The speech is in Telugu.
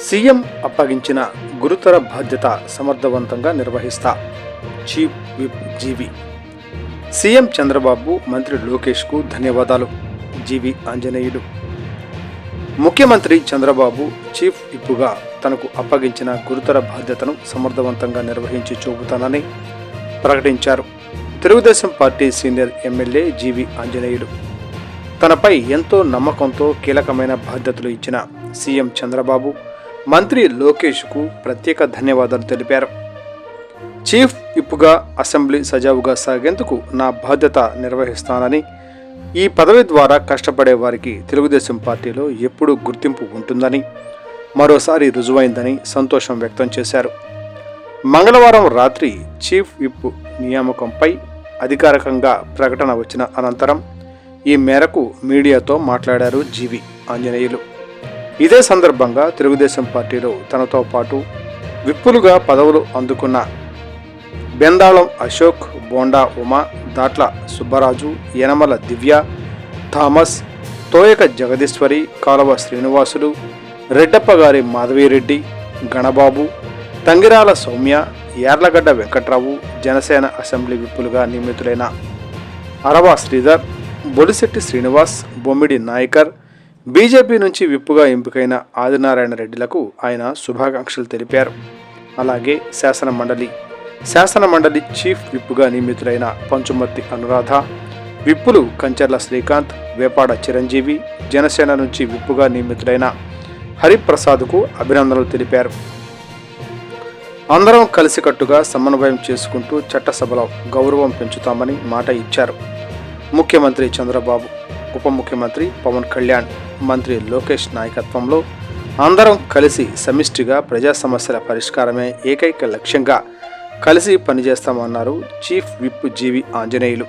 సీఎం అప్పగించిన గురుతర బాధ్యత సమర్థవంతంగా నిర్వహిస్తా. చీఫ్ విప్ జీవి. సీఎం చంద్రబాబు మంత్రి లోకేష్కు ధన్యవాదాలు. జీవి ఆంజనేయులు. ముఖ్యమంత్రి చంద్రబాబు చీఫ్ విప్గా తనకు అప్పగించిన గురుతర బాధ్యతను సమర్థవంతంగా నిర్వహించి చూపుతానని ప్రకటించారు. తెలుగుదేశం పార్టీ సీనియర్ ఎమ్మెల్యే జీవి ఆంజనేయులు తనపై ఎంతో నమ్మకంతో కీలకమైన బాధ్యతలు ఇచ్చిన సీఎం చంద్రబాబు మంత్రి లోకేష్కు ప్రత్యేక ధన్యవాదాలు తెలిపారు. చీఫ్ విప్గా అసెంబ్లీ సజావుగా సాగేందుకు నా బాధ్యత నిర్వహిస్తానని, ఈ పదవి ద్వారా కష్టపడే వారికి తెలుగుదేశం పార్టీలో ఎప్పుడూ గుర్తింపు ఉంటుందని మరోసారి రుజువైందని సంతోషం వ్యక్తం చేశారు. మంగళవారం రాత్రి చీఫ్ విప్ నియామకంపై అధికారికంగా ప్రకటన వచ్చిన అనంతరం ఈ మేరకు మీడియాతో మాట్లాడారు జీవి ఆంజనేయులు. ఇదే సందర్భంగా తెలుగుదేశం పార్టీలో తనతో పాటు విప్పులుగా పదవులు అందుకున్న బెందాళం అశోక్, బోండా ఉమా, దాట్ల సుబ్బరాజు, యనమల దివ్య, థామస్, తోయక జగదీశ్వరి, కాలువ శ్రీనివాసులు, రెడ్డప్పగారి మాధవిరెడ్డి, గణబాబు, తంగిరాల సౌమ్య, యార్లగడ్డ వెంకట్రావు జనసేన అసెంబ్లీ విప్పులుగా నియమితులైన అరవ శ్రీధర్, బొలిశెట్టి శ్రీనివాస్, బొమ్మిడి నాయకర్, బీజేపీ నుంచి విప్పుగా ఎంపికైన ఆదినారాయణ రెడ్డిలకు ఆయన శుభాకాంక్షలు తెలిపారు. అలాగే శాసనమండలి చీఫ్ విప్పుగా నియమితులైన పంచుమర్తి అనురాధ, విప్పులు కంచర్ల శ్రీకాంత్, వేపాడ చిరంజీవి, జనసేన నుంచి విప్పుగా నియమితులైన హరిప్రసాద్కు అభినందనలు తెలిపారు. అందరం కలిసికట్టుగా సమన్వయం చేసుకుంటూ చట్టసభలో గౌరవం పెంచుతామని మాట ఇచ్చారు. ముఖ్యమంత్రి చంద్రబాబు, ఉప ముఖ్యమంత్రి పవన్ కళ్యాణ్, మంత్రి లోకేష్ నాయకత్వంలో అందరం కలిసి సమిష్టిగా ప్రజా సమస్యల పరిష్కారమే ఏకైక లక్ష్యంగా కలిసి పనిచేస్తామన్నారు చీఫ్ విప్ జీవి ఆంజనేయులు.